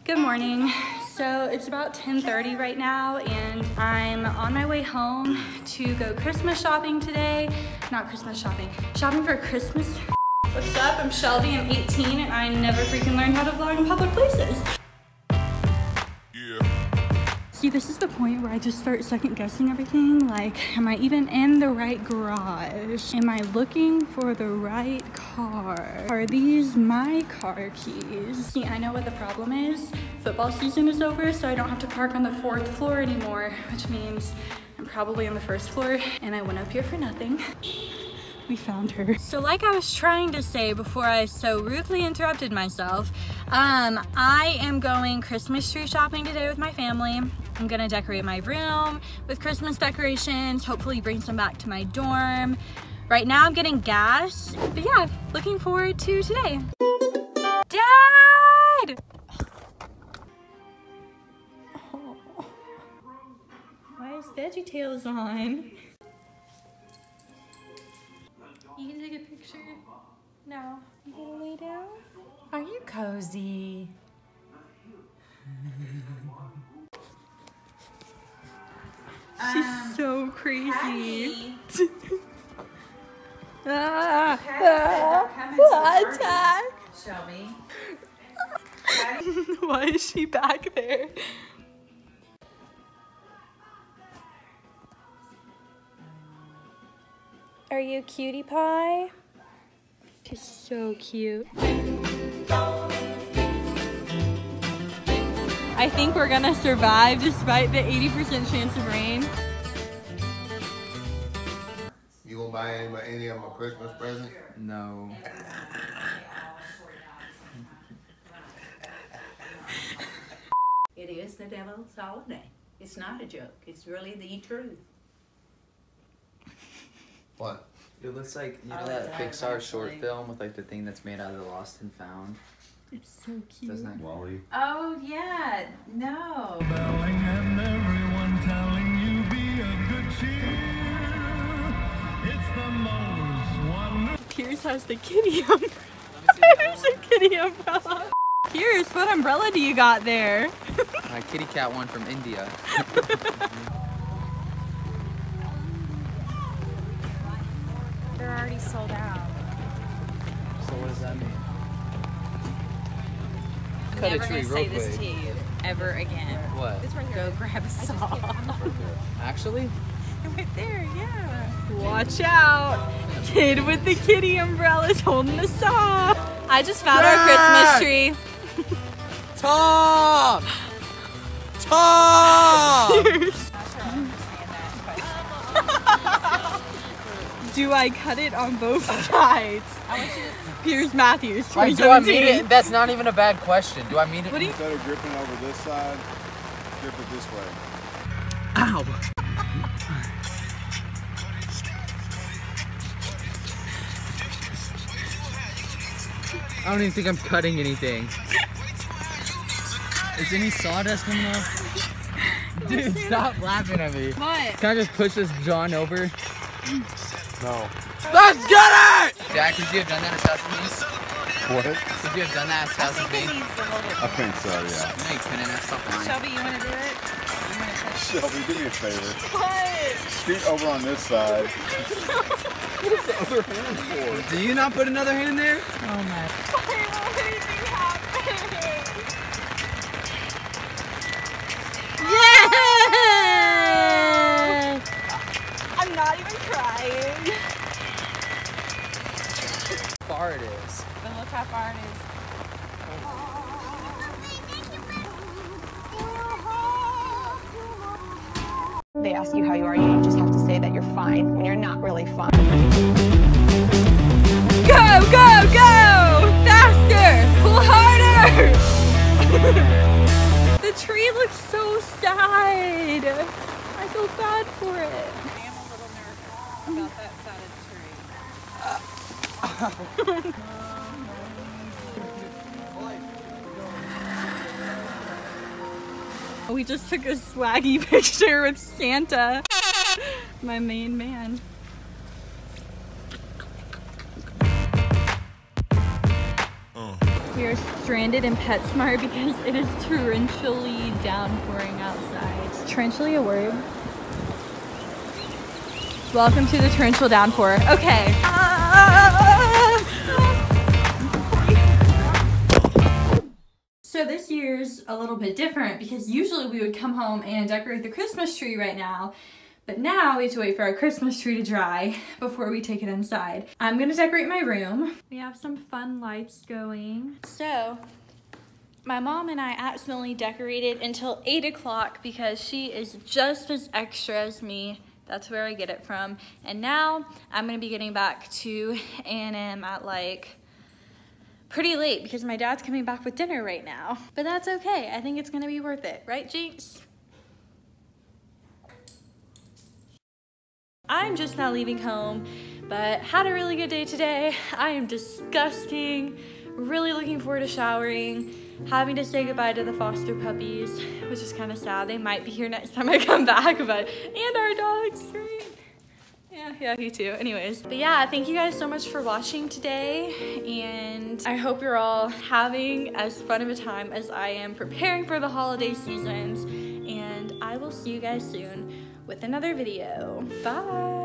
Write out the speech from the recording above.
Good morning. So it's about 10:30 right now and I'm on my way home to go Christmas shopping today. Not Christmas shopping, shopping for Christmas. What's up? I'm Shelby, I'm 18 and I never freaking learned how to vlog in public places. See, this is the point where I just start second guessing everything. Like, am I even in the right garage? Am I looking for the right car? Are these my car keys? See, I know what the problem is. Football season is over, so I don't have to park on the 4th floor anymore, which means I'm probably on the 1st floor, and I went up here for nothing. We found her. So like I was trying to say before I so rudely interrupted myself, I am going Christmas tree shopping today with my family. I'm gonna decorate my room with Christmas decorations, hopefully bring some back to my dorm. Right now I'm getting gas, but yeah, looking forward to today. Dad! Oh. Why is VeggieTales on? You can take a picture. No. You gonna lay down? Are you cozy? She's so crazy. Attack! Shelby. Why is she back there? Are you cutie pie? She's so cute. I think we're gonna survive despite the 80% chance of rain. You gonna buy any of them a Christmas present? No. It is the devil's holiday. It's not a joke. It's really the truth. What? It looks like, you know, that Pixar short film with like the thing that's made out of the Lost and Found? It's so cute. Doesn't that Wally? Oh yeah, no. And everyone telling you be of good cheer. It's the most wonderful. Pierce has the kitty umbrella. There's a kitty umbrella. Pierce, what umbrella do you got there? My kitty cat one from India. They're already sold out. So what does that mean? I'm Cut a never tree gonna real say this quick. to you ever again. What? Go grab a saw. Actually? Right there, yeah. Watch out! Kid with the kitty umbrella is holding the saw. I just found our Christmas tree. Tom! Tom! Do I cut it on both sides? Piers Matthews, Like, do I mean 2017. it? That's not even a bad question. Do I mean it? What do you? Instead of gripping over this side, grip it this way. Ow! I don't even think I'm cutting anything. Is any sawdust coming off? Dude, stop laughing at me. What? Can I just push this John over? No. Let's get it! Jack, could you have done that as fast as me? What? Could you have done that as fast as me? I think so, yeah. No, you couldn't. That's so fine. Shelby, you wanna do it? Shelby, do me a favor. What? Scoot over on this side. Do you not put another hand in there? Oh my. Why won't anything happen? Yeah! I'm not even crying. How far it is. But look how far it is. They ask you how you are, you just have to say that you're fine when you're not really fine. Go, go, go! Faster! Pull harder! The tree looks so sad. I feel bad for it. I am a little nervous about that side of the tree. We just took a swaggy picture with Santa, my main man. We are are stranded in PetSmart because it is torrentially downpouring outside. Is torrentially a word? Welcome to the torrential downpour. Okay. So this year's a little bit different because usually we would come home and decorate the Christmas tree right now, but now we have to wait for our Christmas tree to dry before we take it inside. I'm gonna decorate my room. We have some fun lights going. So my mom and I accidentally decorated until 8 o'clock because she is just as extra as me. That's where I get it from. And now I'm gonna be getting back to A&M at like pretty late because my dad's coming back with dinner right now. But that's okay. I think it's gonna be worth it. Right, Jinx? I'm just now leaving home, but had a really good day today. I am disgusting. Really looking forward to showering, having to say goodbye to the foster puppies, which is kind of sad. They might be here next time I come back, but, and our dogs, right? Yeah, he too. Anyways, but yeah, thank you guys so much for watching today, and I hope you're all having as fun of a time as I am preparing for the holiday seasons, and I will see you guys soon with another video. Bye!